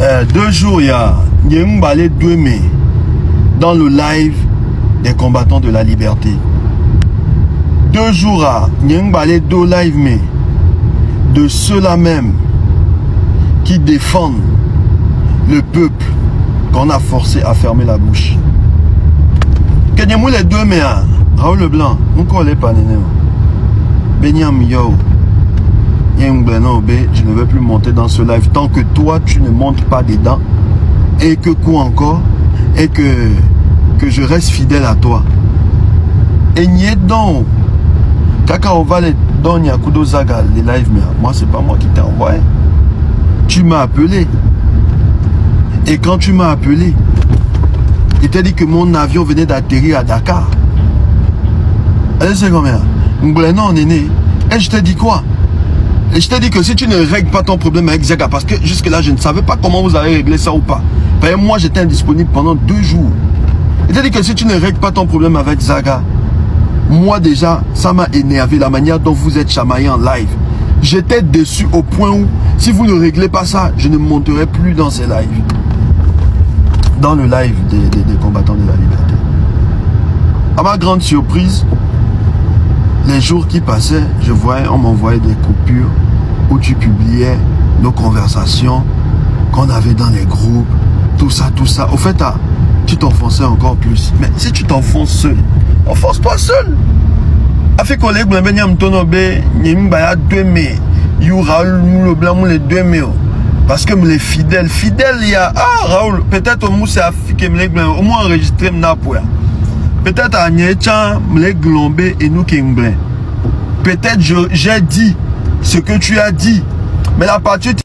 2 jours, il y a Nyembalé Douémé dans le live des combattants de la liberté. 2 jours à Nyembalé Do live, mais de ceux-là même qui défendent le peuple qu'on a forcé à fermer la bouche. Que Nyemou les deux, mais Raoul Leblanc, on connaît pas néné. Benyam Yo. Je ne vais plus monter dans ce live tant que toi tu ne montes pas dedans et que quoi encore et que je reste fidèle à toi. Et n'y donc Kaka Ovale don Yakudo Zaga les lives, mais moi c'est pas moi qui t'ai envoyé. Tu m'as appelé. Et quand tu m'as appelé, il t'a dit que mon avion venait d'atterrir à Dakar. Elle sait combien? Non, néné. Et je t'ai dit quoi? Et je t'ai dit que si tu ne règles pas ton problème avec Zaga, parce que jusque-là, je ne savais pas comment vous avez réglé ça ou pas. Parce que moi, j'étais indisponible pendant 2 jours. Il t'a dit que si tu ne règles pas ton problème avec Zaga, moi déjà, ça m'a énervé la manière dont vous êtes chamaillé en live. J'étais déçu au point où, si vous ne réglez pas ça, je ne monterai plus dans ces lives. Dans le live des combattants de la liberté. À ma grande surprise, les jours qui passaient, je voyais, on m'envoyait des coupures où tu publiais nos conversations qu'on avait dans les groupes, tout ça. Au fait, tu t'enfonçais encore plus. Mais si tu t'enfonces seul, enfonce-toi seul. Afin collègue, les 2 mai. Parce que les fidèles, il y a. Ah, Raoul, peut-être au moins c'est au moins enregistré m'napoya. Peut-être à Nyechan, les glombé et nous qui m'blin. Peut-être j'ai dit ce que tu as dit. Mais la partie.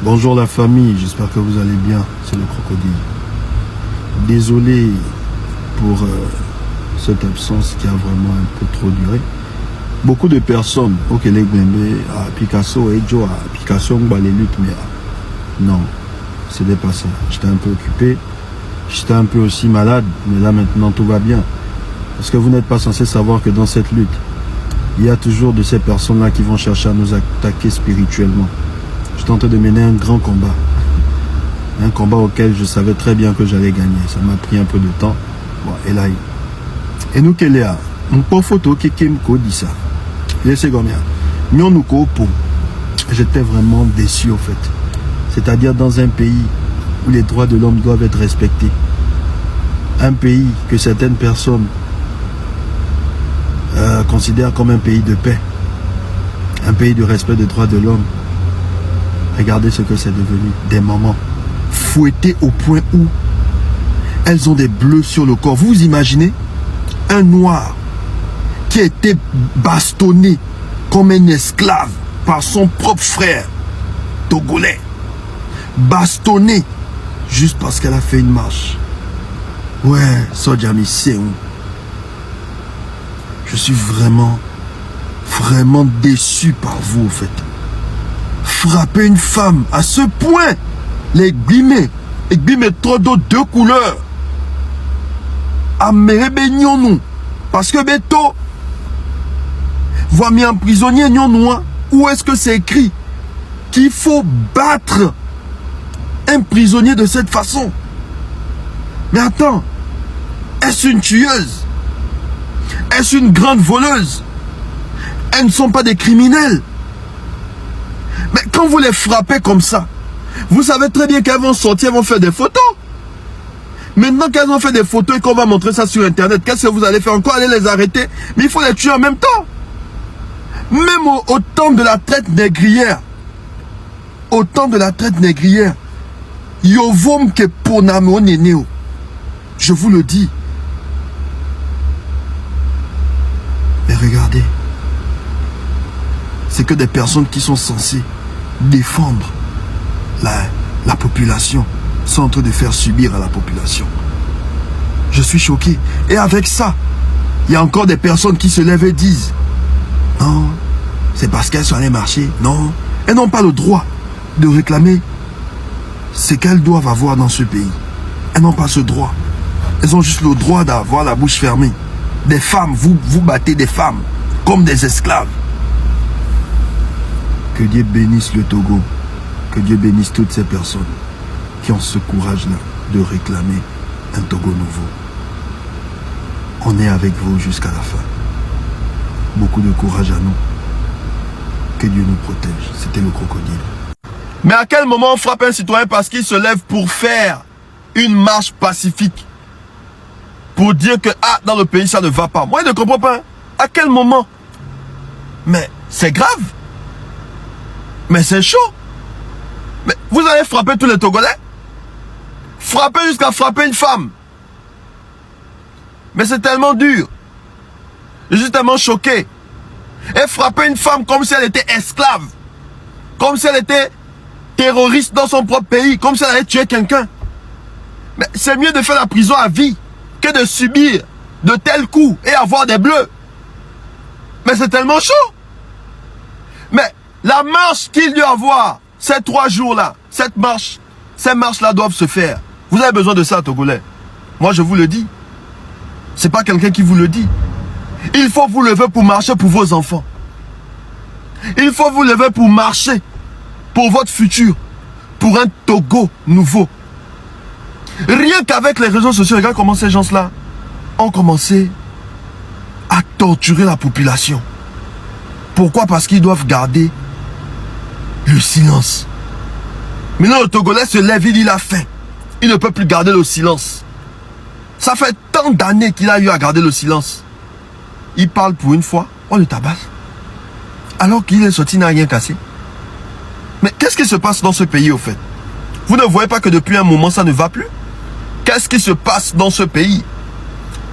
Bonjour la famille, j'espère que vous allez bien, c'est le crocodile. Désolé pour cette absence qui a vraiment un peu trop duré. Beaucoup de personnes, au Québec, à Picasso et Joe, à Picasso, on les luttes, mais non, c'était pas ça. J'étais un peu occupé, j'étais un peu aussi malade, mais là maintenant tout va bien. Parce que vous n'êtes pas censé savoir que dans cette lutte, il y a toujours de ces personnes-là qui vont chercher à nous attaquer spirituellement. Je tentais de mener un grand combat. Un combat auquel je savais très bien que j'allais gagner. Ça m'a pris un peu de temps. Bon, et là, et nous, quelle est mon pauvre photo qui me dit ça. Laissez combien. J'étais vraiment déçu, au fait. C'est-à-dire dans un pays où les droits de l'homme doivent être respectés. Un pays que certaines personnes considèrent comme un pays de paix. Un pays de respect des droits de l'homme. Regardez ce que c'est devenu. Des mamans fouettées au point où elles ont des bleus sur le corps. Vous imaginez un noir qui a été bastonné comme un esclave par son propre frère togolais. Bastonné juste parce qu'elle a fait une marche. Ouais, Sodjami, c'est où? Je suis vraiment déçu par vous, au fait. Frapper une femme à ce point, les guillemets trop d'eau, 2 couleurs. À nous. Parce que Beto, voit mis en prisonnier, non, où est-ce que c'est écrit qu'il faut battre un prisonnier de cette façon? Mais attends, est-ce une tueuse? Est-ce une grande voleuse? Elles ne sont pas des criminels. Mais quand vous les frappez comme ça, vous savez très bien qu'elles vont sortir, elles vont faire des photos. Maintenant qu'elles ont fait des photos et qu'on va montrer ça sur Internet, qu'est-ce que vous allez faire encore? Aller les arrêter? Mais il faut les tuer en même temps. Même au temps de la traite négrière, Yovom ke ponamo neneo. Je vous le dis. Mais regardez, c'est que des personnes qui sont censées défendre la population sont en train de faire subir à la population. Je suis choqué. Et avec ça, il y a encore des personnes qui se lèvent et disent non, c'est parce qu'elles sont allées marcher. Non, elles n'ont pas le droit de réclamer ce qu'elles doivent avoir dans ce pays. Elles n'ont pas ce droit. Elles ont juste le droit d'avoir la bouche fermée. Des femmes, vous battez des femmes comme des esclaves. Que Dieu bénisse le Togo. Que Dieu bénisse toutes ces personnes qui ont ce courage-là de réclamer un Togo nouveau. On est avec vous jusqu'à la fin. Beaucoup de courage à nous. Que Dieu nous protège. C'était le crocodile. Mais à quel moment on frappe un citoyen parce qu'il se lève pour faire une marche pacifique? Pour dire que dans le pays ça ne va pas. Moi je ne comprends pas. À quel moment? Mais c'est grave. Mais c'est chaud. Mais vous allez frapper tous les Togolais? Frapper jusqu'à frapper une femme. Mais c'est tellement dur. Je suis tellement choqué. Et frapper une femme comme si elle était esclave. Comme si elle était terroriste dans son propre pays. Comme si elle allait tuer quelqu'un. Mais c'est mieux de faire la prison à vie que de subir de tels coups et avoir des bleus. Mais c'est tellement chaud. Mais la marche qu'il doit avoir, ces 3 jours-là, ces marches-là doivent se faire. Vous avez besoin de ça, Togolais. Moi, je vous le dis. C'est pas quelqu'un qui vous le dit. Il faut vous lever pour marcher pour vos enfants. Il faut vous lever pour marcher pour votre futur. Pour un Togo nouveau. Rien qu'avec les réseaux sociaux, regarde comment ces gens-là ont commencé à torturer la population. Pourquoi? Parce qu'ils doivent garder le silence. Maintenant, le Togolais se lève, il a faim. Il ne peut plus garder le silence. Ça fait tant d'années qu'il a eu à garder le silence. Il parle pour une fois, on le tabasse. Alors qu'il est sorti, il n'a rien cassé. Mais qu'est-ce qui se passe dans ce pays au fait? Vous ne voyez pas que depuis un moment, ça ne va plus? Qu'est-ce qui se passe dans ce pays?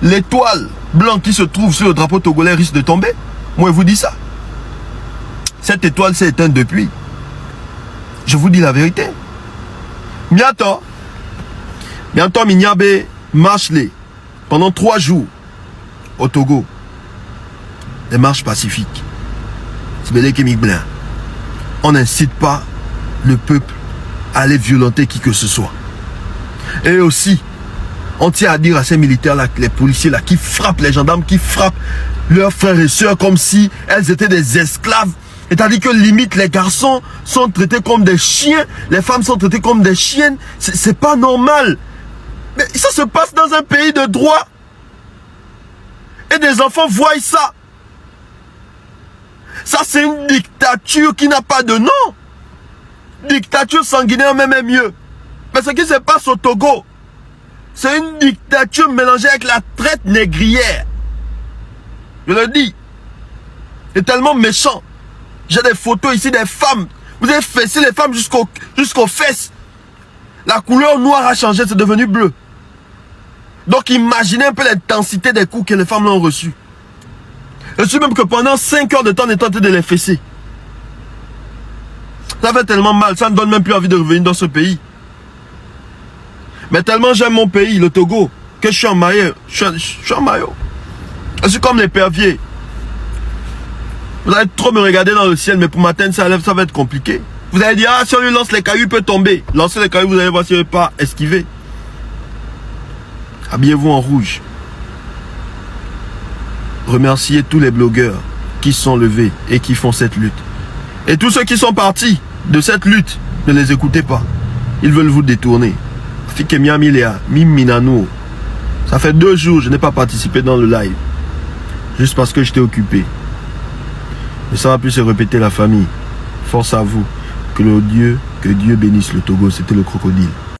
L'étoile blanche qui se trouve sur le drapeau togolais risque de tomber. Moi, je vous dis ça. Cette étoile s'est éteinte depuis. Je vous dis la vérité. Bientôt, Minyabe marche pendant 3 jours au Togo. Des marches pacifiques. On n'incite pas le peuple à aller violenter qui que ce soit. Et aussi, on tient à dire à ces militaires-là, les policiers-là, qui frappent les gendarmes, qui frappent leurs frères et sœurs comme si elles étaient des esclaves. C'est-à-dire que limite, les garçons sont traités comme des chiens, les femmes sont traitées comme des chiennes. C'est pas normal. Mais ça se passe dans un pays de droit. Et des enfants voient ça. Ça, c'est une dictature qui n'a pas de nom. Dictature sanguinaire, même est mieux. Mais ce qui se passe au Togo, c'est une dictature mélangée avec la traite négrière. Je le dis. C'est tellement méchant. J'ai des photos ici des femmes. Vous avez fessé les femmes jusqu'aux fesses. La couleur noire a changé, c'est devenu bleu. Donc imaginez un peu l'intensité des coups que les femmes l'ont reçus. Je suis même que pendant 5 heures de temps, on est tenté de les fesser. Ça fait tellement mal, ça ne donne même plus envie de revenir dans ce pays. Mais tellement j'aime mon pays, le Togo, que je suis en maillot. Je suis en maillot. Je suis comme l'épervier. Vous allez trop me regarder dans le ciel, mais pour m'atteindre, ça va être compliqué. Vous allez dire, ah, si on lui lance les cailloux, il peut tomber. Lancez les cailloux, vous allez voir s'il ne peut pas esquiver. Habillez-vous en rouge. Remerciez tous les blogueurs qui sont levés et qui font cette lutte. Et tous ceux qui sont partis de cette lutte, ne les écoutez pas. Ils veulent vous détourner. Ça fait 2 jours, je n'ai pas participé dans le live. Juste parce que j'étais occupé. Mais ça va plus se répéter, la famille. Force à vous. Que Dieu bénisse le Togo. C'était le crocodile.